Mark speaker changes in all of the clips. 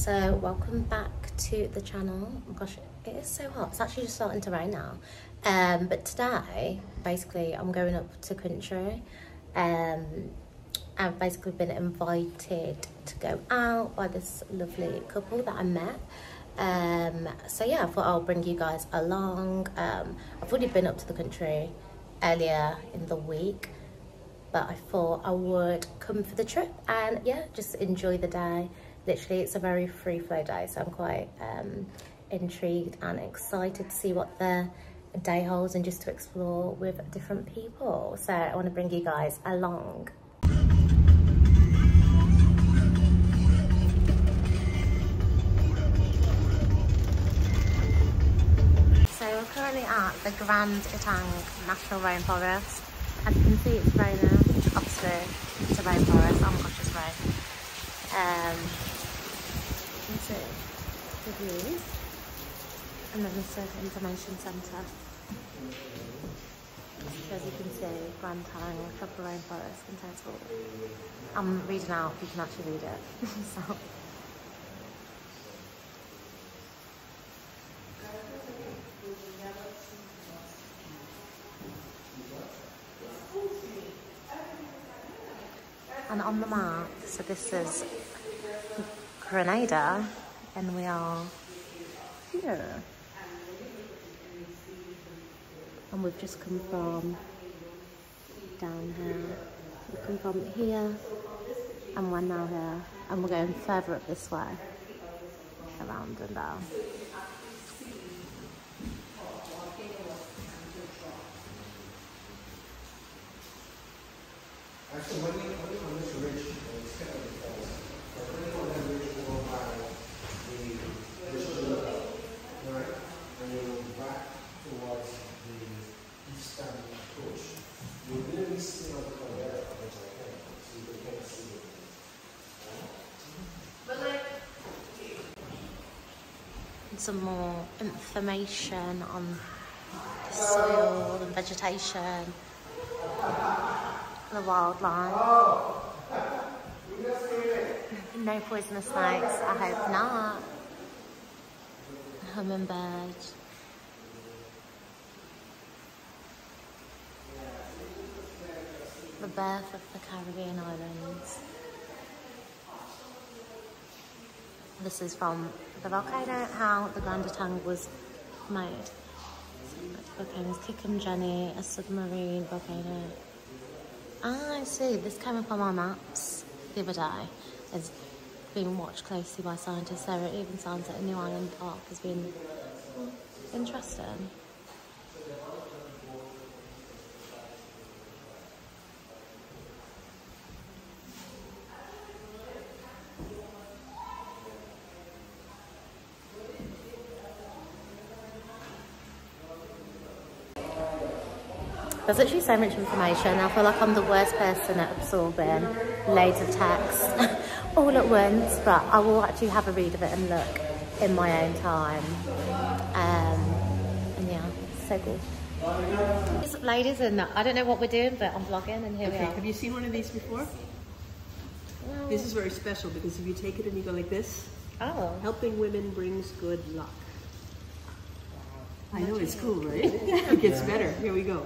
Speaker 1: So welcome back to the channel. Oh my gosh, it is so hot. It's actually just starting to rain now. But today, basically, I'm going up to country. I've basically been invited to go out by this lovely couple that I met. So yeah, I thought I'll bring you guys along. I've already been up to the country earlier in the week, but I thought I would come for the trip and yeah, just enjoy the day. Literally, it's a very free flow day, so I'm quite intrigued and excited to see what the day holds and just to explore with different people. So I want to bring you guys along. So we're currently at the Grand Etang National Rainforest. As you can see, it's raining. Obviously, it's a rainforest. Oh my gosh, it's rain. You can see the views. And then this is the information centre. So as you can see, Grand Etang Tropical Rainforest contains all. I'm reading out, you can actually read it. So. And on the map, so this is Grenada, and we are here. And we've just come from down here. We've come from here, and we're now here. And we're going further up this way, around and down.
Speaker 2: Actually, when you on this ridge, it's kind of the falls. But when you on that ridge over by the river, right? And you move back towards the eastern approach, you really see on the caldera, which I can, so you can't see it.
Speaker 1: But like, some more information on the soil and vegetation. The wildlife. No poisonous snakes, I hope not. Hummingbird. The birth of the Caribbean islands. This is from the volcano, how the Grand Etang was made. So volcanoes, Kick and Jenny, a submarine volcano. Ah, I see. This came up on my maps the other day. It's being watched closely by scientists there. It even sounds like a new island park has been interesting. There's actually so much information. I feel like I'm the worst person at absorbing loads of text all at once, but I will actually have a read of it and look in my own time. And yeah, so cool. What's up, ladies? And I don't know what we're doing, but I'm vlogging and here we are.
Speaker 3: Have you seen one of these before?
Speaker 1: Well,
Speaker 3: this is very special because if you take it and you go like this,
Speaker 1: oh.
Speaker 3: Helping women brings good luck. I know, it's cool, right? It gets better. Here we go.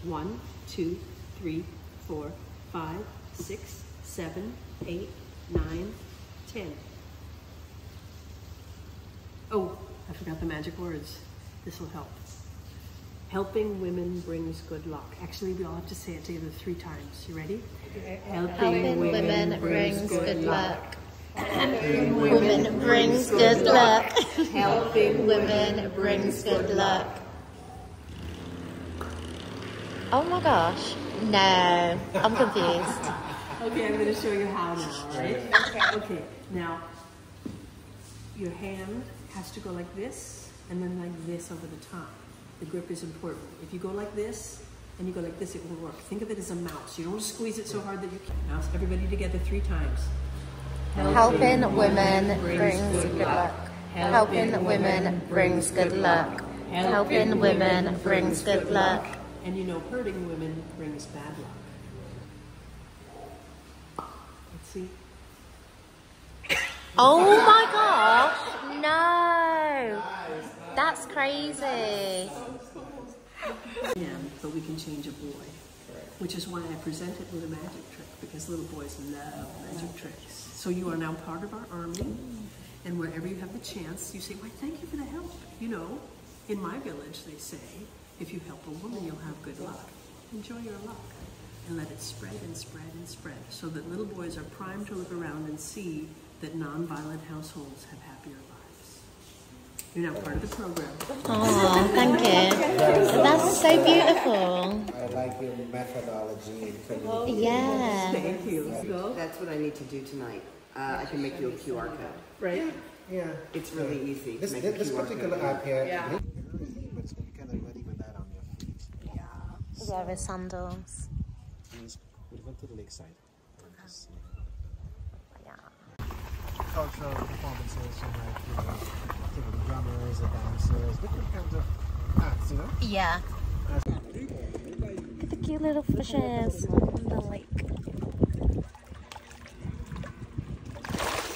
Speaker 3: 1, 2, 3, 4, 5, 6, 7, 8, 9, 10. Oh, I forgot the magic words. This will help. Helping women brings good luck. Actually, we all have to say it together 3 times. You ready?
Speaker 1: Helping women brings good luck. Helping women brings good luck. Helping women brings good luck. Oh my gosh. No, I'm confused.
Speaker 3: Okay, I'm going to show you how now, right? Okay, now your hand has to go like this and then like this over the top. The grip is important. If you go like this and you go like this, it won't work. Think of it as a mouse. You don't squeeze it so hard that you can't. Now, everybody together 3 times.
Speaker 1: Helping women brings good luck. Helping women brings good luck. Helping women brings good luck.
Speaker 3: And you know, hurting women brings bad luck. Let's see.
Speaker 1: Oh my gosh! No! That's crazy.
Speaker 3: Yeah, but we can change a boy. Which is why I present it with a magic trick, because little boys love magic tricks. So you are now part of our army, and wherever you have the chance, you say, why, thank you for the help. You know, in my village, they say, if you help a woman, you'll have good luck. Enjoy your luck, and let it spread and spread and spread, so that little boys are primed to look around and see that non-violent households have happier lives. You're now part of the program.
Speaker 1: Oh, thank you. That's so beautiful.
Speaker 2: I like your methodology.
Speaker 1: Yeah.
Speaker 3: Thank you.
Speaker 4: That's what I need to do tonight. I can make you a QR code.
Speaker 3: Right?
Speaker 2: Yeah.
Speaker 4: It's really easy to
Speaker 2: This
Speaker 4: make a QR
Speaker 2: particular
Speaker 4: code.
Speaker 2: app here.
Speaker 3: Yeah.
Speaker 2: But so you kind of ready with that on your feet.
Speaker 1: Yeah, with sandals.
Speaker 2: We'll go to the lakeside.
Speaker 1: Yeah.
Speaker 2: Cultural performances, so like, the drummers, the dancers, different kinds of acts, you know?
Speaker 1: Yeah. Cute little fishes in the lake.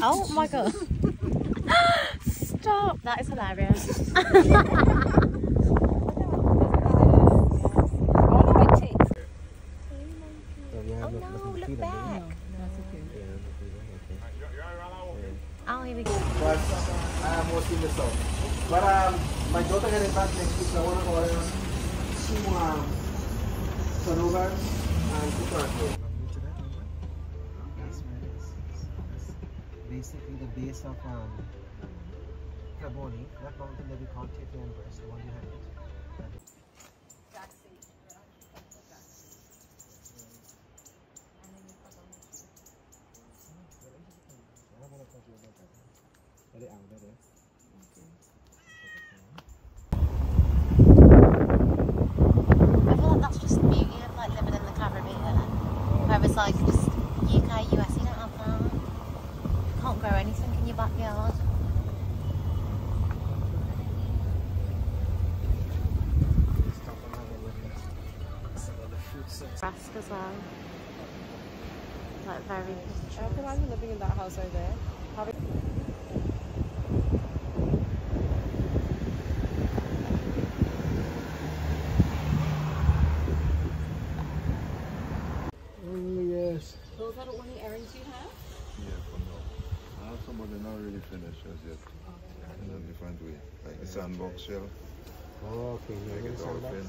Speaker 1: Oh my god. Stop! That is hilarious. Oh no, look back. Oh, here we go.
Speaker 2: But I'm working this out. But my daughter had it back next week, so I want to order 2 sarovas and 2 caracol. Basically the base of Carboni, that mountain that we can't take to Everest, the one you have it.
Speaker 1: I feel like that's just the beauty of like living in the Caribbean. Whereas like just UK, US, you don't have that. You can't grow anything in your backyard. Rask as well. Like very
Speaker 5: I can imagine living in that house over there.
Speaker 2: Yes.
Speaker 5: Those are the only errands you have?
Speaker 6: Yeah, for now. I have some, but they're not really finished as yet. In a different way. Like the sandbox shell.
Speaker 2: Oh, okay.
Speaker 6: Like a dolphin.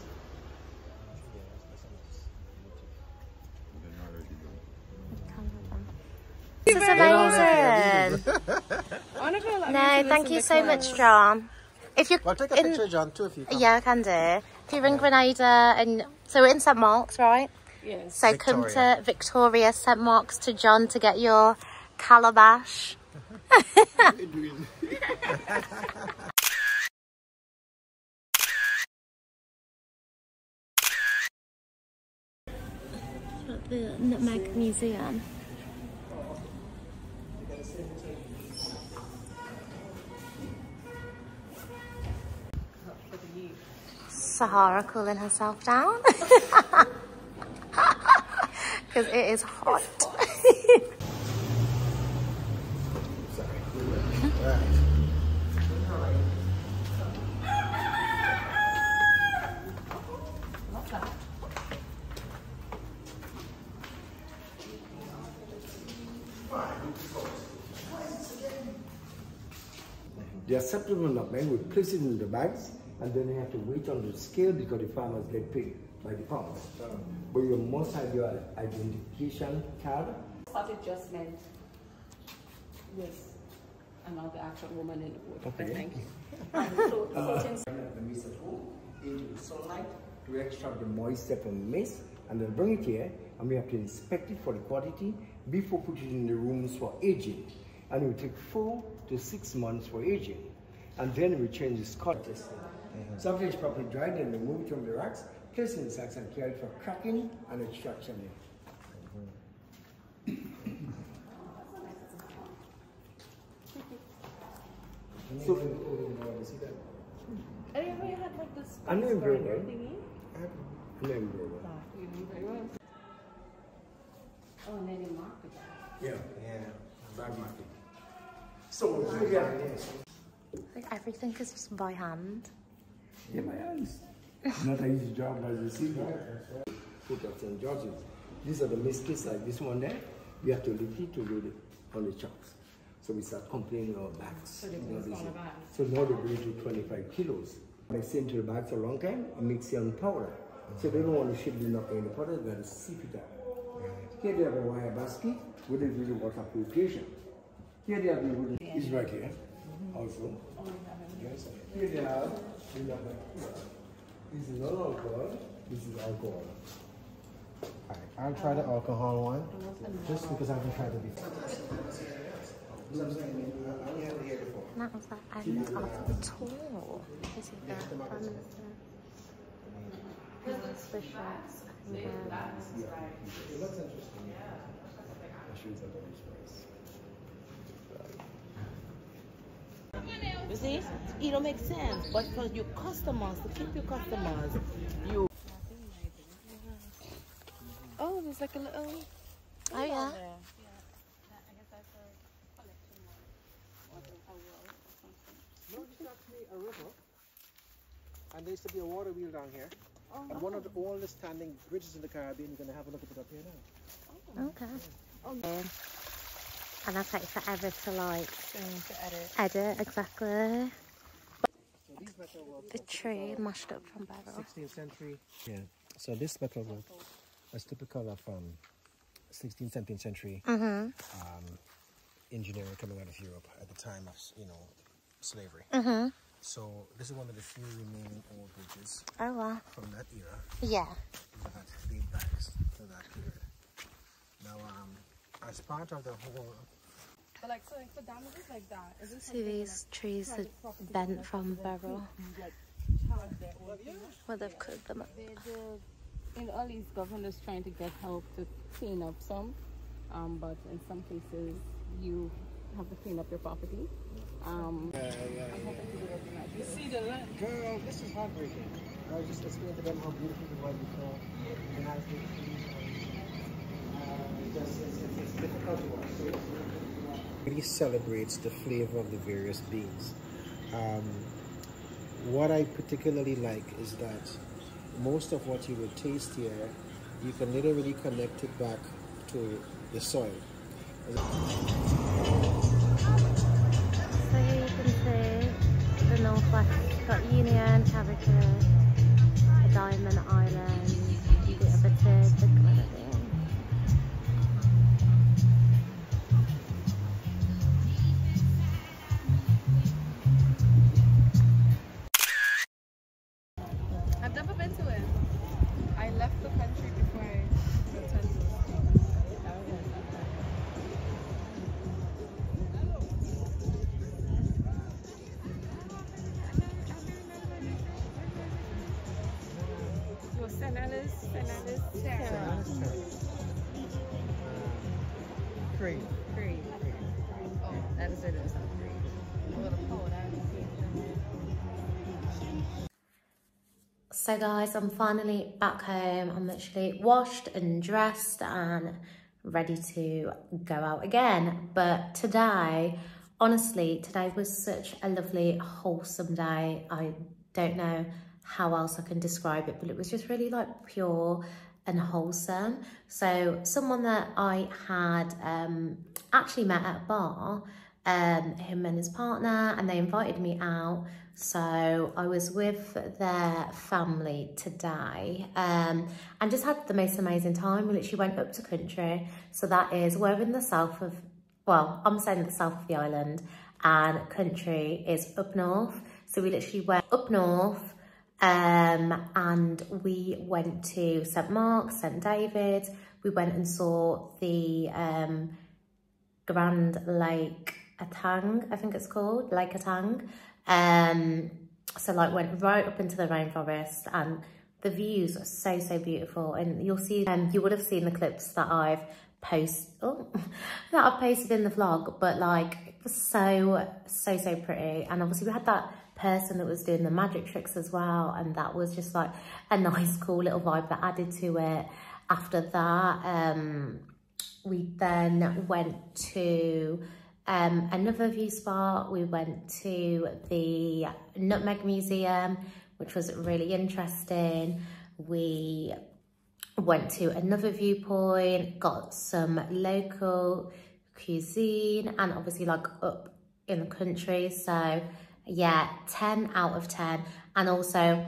Speaker 6: They're not ready though.
Speaker 1: This is amazing. No, thank you so much, John. If you're
Speaker 2: Well, take a picture, John, too, if you can.
Speaker 1: Yeah, I can do. If you're in Grenada, and so we're in St Mark's, right?
Speaker 5: Yes.
Speaker 1: So come to Victoria, St Mark's, to John to get your calabash. At the Nutmeg Museum. Sahara cooling herself down because it is hot.
Speaker 7: The acceptable nutmeg, we place it in the bags, and then you have to wait on the scale because the farmers get paid by the pound. But you must have your identification card.
Speaker 5: What it just meant with another actual woman in the wood.
Speaker 7: Okay.
Speaker 5: Thank you. So since
Speaker 7: The maize at home into the sunlight to extract the moisture from the maize, and then bring it here, and we have to inspect it for the quality before putting it in the rooms for aging. And it will take 4 to 6 months for aging, and then we change the scotch. So after it's properly dried, then we remove it from the racks, place it in the sacks, and carry it for cracking and extraction. So,
Speaker 5: have you ever had like this
Speaker 7: I know
Speaker 5: burner
Speaker 7: embroidery.
Speaker 5: thingy? Oh, and then you mark it.
Speaker 7: Yeah, bag market. So here we are.
Speaker 1: Like everything is just by hand.
Speaker 7: Yeah, my hands. Not an easy job as you see. Put up St. George's. These are the biscuits like this one there. We have to lift it to do it on the chops. So we start complaining our bags. So now they bring to 25 kilos. They stay into the bags for a long time and mix it on powder. So they don't want to ship it up in the powder, they got to sieve it out. Here they have a wire basket with a really water purification. Here they have the wooden, it's right here also. Yes. Here they have, this is non-alcohol, this is alcohol.
Speaker 2: Alright, I'll try the alcohol one, just because I haven't tried it before.
Speaker 1: And that was the end of the tour. This is the Prime Minister. The chefs and
Speaker 2: It looks interesting. The shoes are very nice.
Speaker 8: You see, it don't make sense, but for your customers, to keep your customers, you.
Speaker 5: Oh, there's like a little.
Speaker 1: Oh yeah.
Speaker 5: I guess that's a collection or a well or something.
Speaker 2: No, it's actually a river. And there used to be a water wheel down here. And one of the oldest standing bridges in the Caribbean. You're going to have a look at it up here now.
Speaker 1: Okay. And that's like forever to like edit exactly.
Speaker 2: So these metalwork,
Speaker 1: The tree mashed up from Barrel.
Speaker 2: 16th century. Yeah. So this metalwork was typical of 16th, 17th century engineering coming out of Europe at the time of slavery. So this is one of the few remaining old bridges
Speaker 1: Oh wow.
Speaker 2: from that era
Speaker 1: Yeah.
Speaker 2: that date back to that period. Now, as part of the whole,
Speaker 5: But like, so like for damages like that, is this
Speaker 1: See these trees are bent from Barrel. Where they've cut them up.
Speaker 5: in all these governors trying to get help to clean up some, but in some cases you have to clean up your property.
Speaker 2: You see the land? Girl, this is heartbreaking. I was just explaining to them how beautiful it was before. And how it's difficult to watch. So it really celebrates the flavor of the various beans. What I particularly like is that most of what you will taste here, you can literally connect it back to the soil.
Speaker 1: So here you can see the northwest, got Union, Cavalier, the Diamond Island, the other two, the Grenadians.
Speaker 5: I've never been to it. I left the country before I returned. St. Alice Terrace.
Speaker 2: Great.
Speaker 5: Great. Oh, that is it. It's not great. A little cold.
Speaker 1: So guys, I'm finally back home. I'm literally washed and dressed and ready to go out again. But today, honestly, today was such a lovely, wholesome day. I don't know how else I can describe it, but it was just really like pure and wholesome. So someone that I had actually met at a bar, him and his partner, and they invited me out. So I was with their family today and just had the most amazing time. We literally went up to country. So that is, we're in the south of, well, I'm saying the south of the island, and country is up north. So we literally went up north and we went to St. Mark's, St. David's. We went and saw the Grand Lake Etang, I think it's called, Lake Etang. So like went right up into the rainforest, and the views are so beautiful. And you'll see, you would have seen the clips that I've posted in the vlog, but like it was so pretty. And obviously we had that person that was doing the magic tricks as well, and that was just like a nice cool little vibe that added to it. After that we then went to Another view spot, we went to the Nutmeg Museum, which was really interesting. We went to another viewpoint, got some local cuisine, and obviously like up in the country. So yeah, 10 out of 10. And also,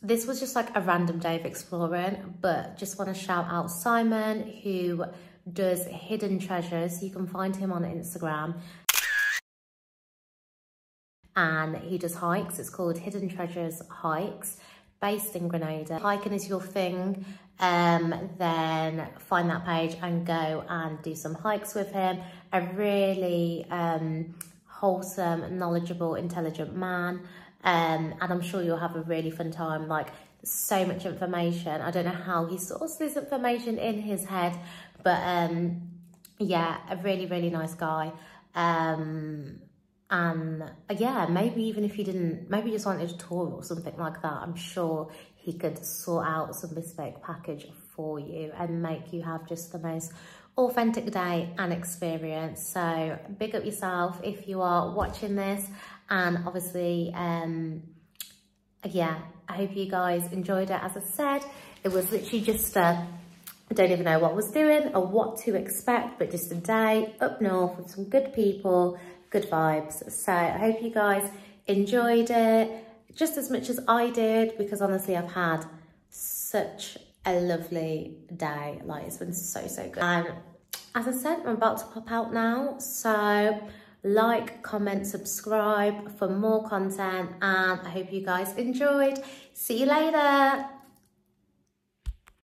Speaker 1: this was just like a random day of exploring, but just want to shout out Simon, who does hidden treasures. You can find him on Instagram, and he does hikes. It's called Hidden Treasures Hikes, based in Grenada. Hiking is your thing, then find that page and go and do some hikes with him. A really wholesome, knowledgeable, intelligent man, and I'm sure you'll have a really fun time. Like, so much information. I don't know how he stores this information in his head, but yeah, a really, really nice guy. And yeah, maybe even if you didn't, maybe you just wanted a tour or something like that, I'm sure he could sort out some bespoke package for you and make you have just the most authentic day and experience. So big up yourself if you are watching this, and obviously yeah, I hope you guys enjoyed it. As I said, it was literally just I don't even know what I was doing or what to expect, but just a day up north with some good people, good vibes. So I hope you guys enjoyed it just as much as I did, because honestly I've had such a lovely day. Like, it's been so good. And as I said, I'm about to pop out now, so like, comment, subscribe for more content, and I hope you guys enjoyed. See you later.